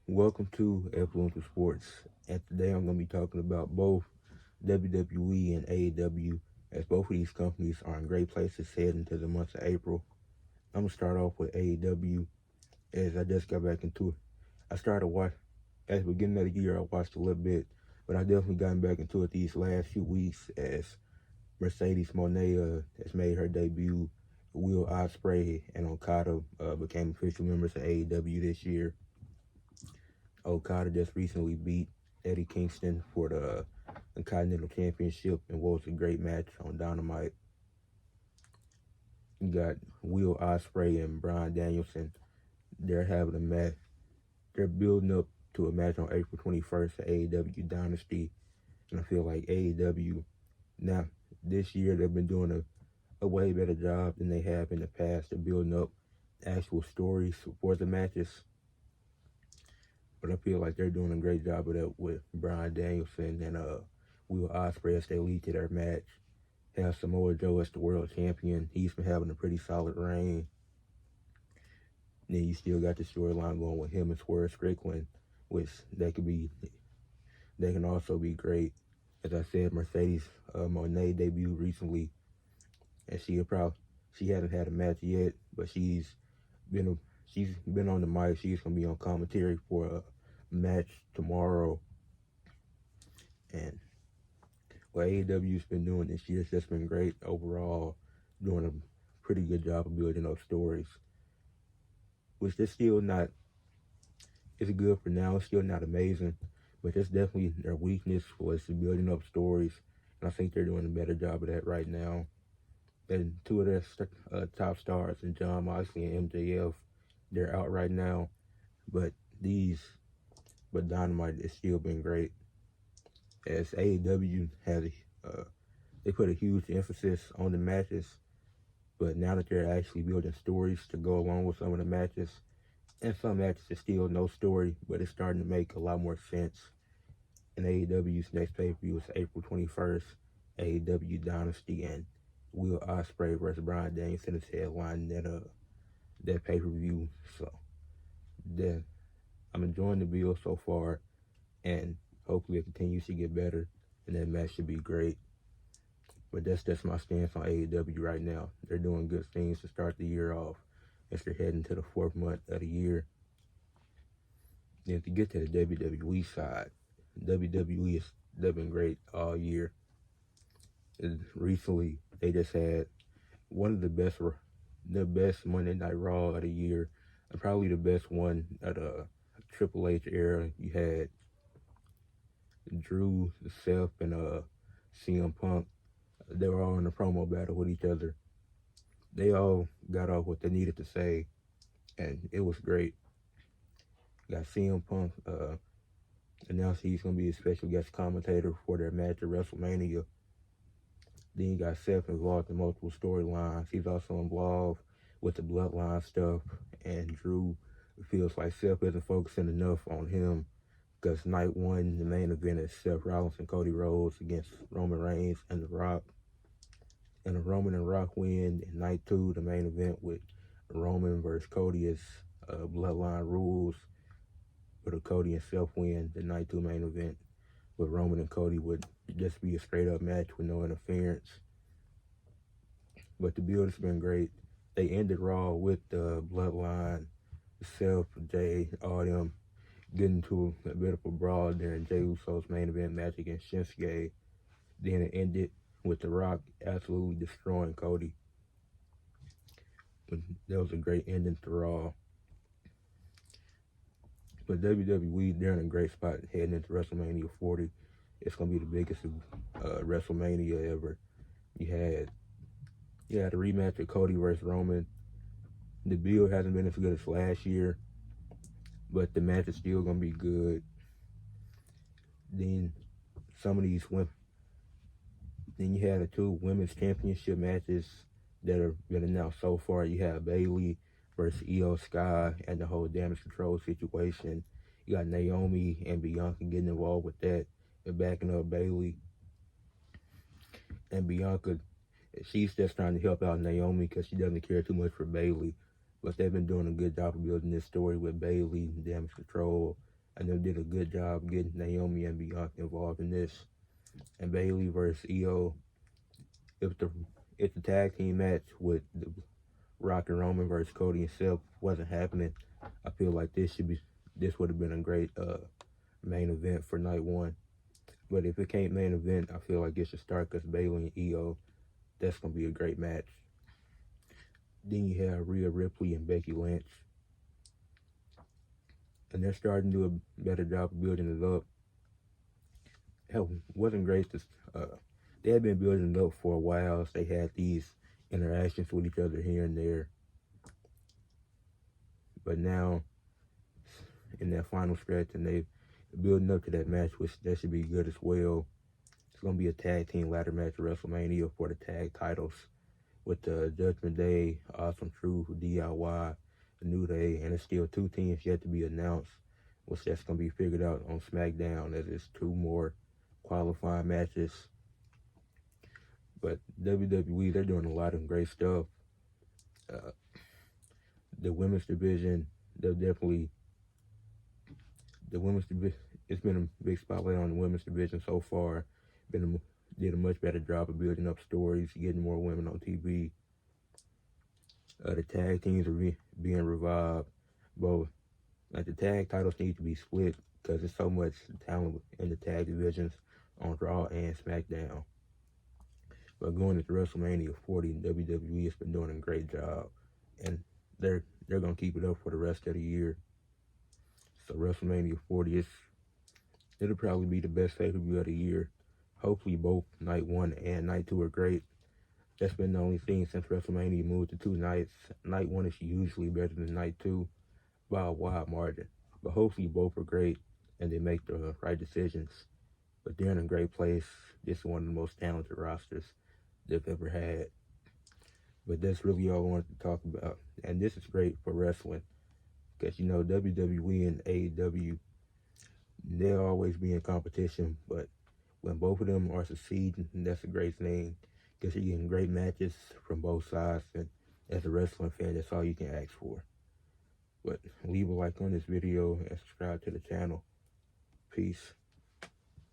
Welcome to Influential Sports, and today I'm going to be talking about both WWE and AEW, as both of these companies are in great places heading into the month of April. I'm going to start off with AEW, as I just got back into it. I started watching, at the beginning of the year, I watched a little bit, but I definitely gotten back into it these last few weeks, as Mercedes Moné has made her debut. Will Ospreay and Okada became official members of AEW this year. Okada just recently beat Eddie Kingston for the Continental Championship and was a great match on Dynamite. You got Will Ospreay and Bryan Danielson. They're having a match. They're building up to a match on April 21st at AEW Dynasty. And I feel like AEW, now, this year they've been doing a way better job than they have in the past of building up actual stories for the matches. But I feel like they're doing a great job of that with Bryan Danielson and Will Ospreay as they lead to their match. Have Samoa Joe as the world champion. He's been having a pretty solid reign. Then you still got the storyline going with him and Swerve Strickland, which they can also be great. As I said, Mercedes Moné debuted recently, and she hasn't had a match yet, but she's been on the mic. She's gonna be on commentary for a match tomorrow. And what AEW's been doing this year has just been great overall, doing a pretty good job of building up stories, which is still not, it's good for now, it's still not amazing, but that's definitely their weakness, was building up stories, and I think they're doing a better job of that right now. And two of their top stars, and John Moxley and MJF, they're out right now, but Dynamite has still been great. As AEW has, they put a huge emphasis on the matches, but now that they're actually building stories to go along with some of the matches, and some matches are still no story, but it's starting to make a lot more sense. And AEW's next pay-per-view is April 21st, AEW Dynasty, and Will Ospreay versus Bryan Danielson is headlining that pay-per-view. So I'm enjoying the build so far, and hopefully it continues to get better, and that match should be great. But that's my stance on AEW right now. They're doing good things to start the year off as they're heading to the fourth month of the year. Then to get to the WWE side, WWE they've been great all year. And recently, they just had one of the best Monday Night Raw of the year, and probably the best one of the Triple H era. You had Drew, Seth, and CM Punk. They were all in a promo battle with each other. They all got off what they needed to say, and it was great. Got CM Punk announced he's going to be a special guest commentator for their match at WrestleMania. Then you got Seth involved in multiple storylines. He's also involved with the Bloodline stuff, and Drew feels like Seth isn't focusing enough on him, because night one, the main event is Seth Rollins and Cody Rhodes against Roman Reigns and The Rock. And if Roman and Rock win, and night two, the main event with Roman versus Cody is Bloodline Rules. But if Cody and Seth win, the night two main event with Roman and Cody would just be a straight up match with no interference. But the build has been great. They ended Raw with the Bloodline, Seth, Jay, all them getting into a bit of a brawl during Jey Uso's main event match against Shinsuke. Then it ended with The Rock absolutely destroying Cody. But that was a great ending to Raw. But WWE, they're in a great spot heading into WrestleMania 40. It's going to be the biggest WrestleMania ever. You had a rematch of Cody versus Roman. The build hasn't been as good as last year, but the match is still going to be good. Then some of these women, then you had the two women's championship matches that have been announced so far. You have Bayley versus Io Sky and the whole damage control situation. You got Naomi and Bianca getting involved with that and backing up Bayley. And Bianca, she's just trying to help out Naomi because she doesn't care too much for Bayley. But they've been doing a good job of building this story with Bayley, damage control, I know did a good job getting Naomi and Bianca involved in this. And Bailey versus Io, if the tag team match with the Rock and Roman versus Cody and Seth wasn't happening, I feel like this would have been a great main event for night one. But if it can't main event, I feel like it should start because Bailey and Io, that's gonna be a great match. Then you have Rhea Ripley and Becky Lynch, and they're starting to do a better job of building it up. Hell, wasn't great to they had been building it up for a while. So they had these interactions with each other here and there, but now in that final stretch, and they building up to that match, which that should be good as well. It's gonna be a tag team ladder match at WrestleMania for the tag titles with the Judgment Day, Awesome Truth, DIY, the New Day, and it's still 2 teams yet to be announced, which that's gonna be figured out on SmackDown as it's 2 more qualifying matches. But WWE, they're doing a lot of great stuff. The women's division, they're definitely the women's division. It's been a big spotlight on the women's division so far. Did a much better job of building up stories, getting more women on TV. The tag teams are being revived. Both like the tag titles need to be split because there's so much talent in the tag divisions on Raw and SmackDown. But going into WrestleMania 40, WWE has been doing a great job, and they're gonna keep it up for the rest of the year. So WrestleMania 40 it'll probably be the best pay-per-view of the year. Hopefully both night 1 and night 2 are great. That's been the only thing since WrestleMania moved to 2 nights. Night 1 is usually better than night 2 by a wide margin. But hopefully both are great and they make the right decisions. But they're in a great place. This is one of the most talented rosters they've ever had. But that's really all I wanted to talk about. And this is great for wrestling. Because, you know, WWE and AEW, they'll always be in competition. But when both of them are succeeding, that's a great thing. Because you're getting great matches from both sides. And as a wrestling fan, that's all you can ask for. But leave a like on this video and subscribe to the channel. Peace.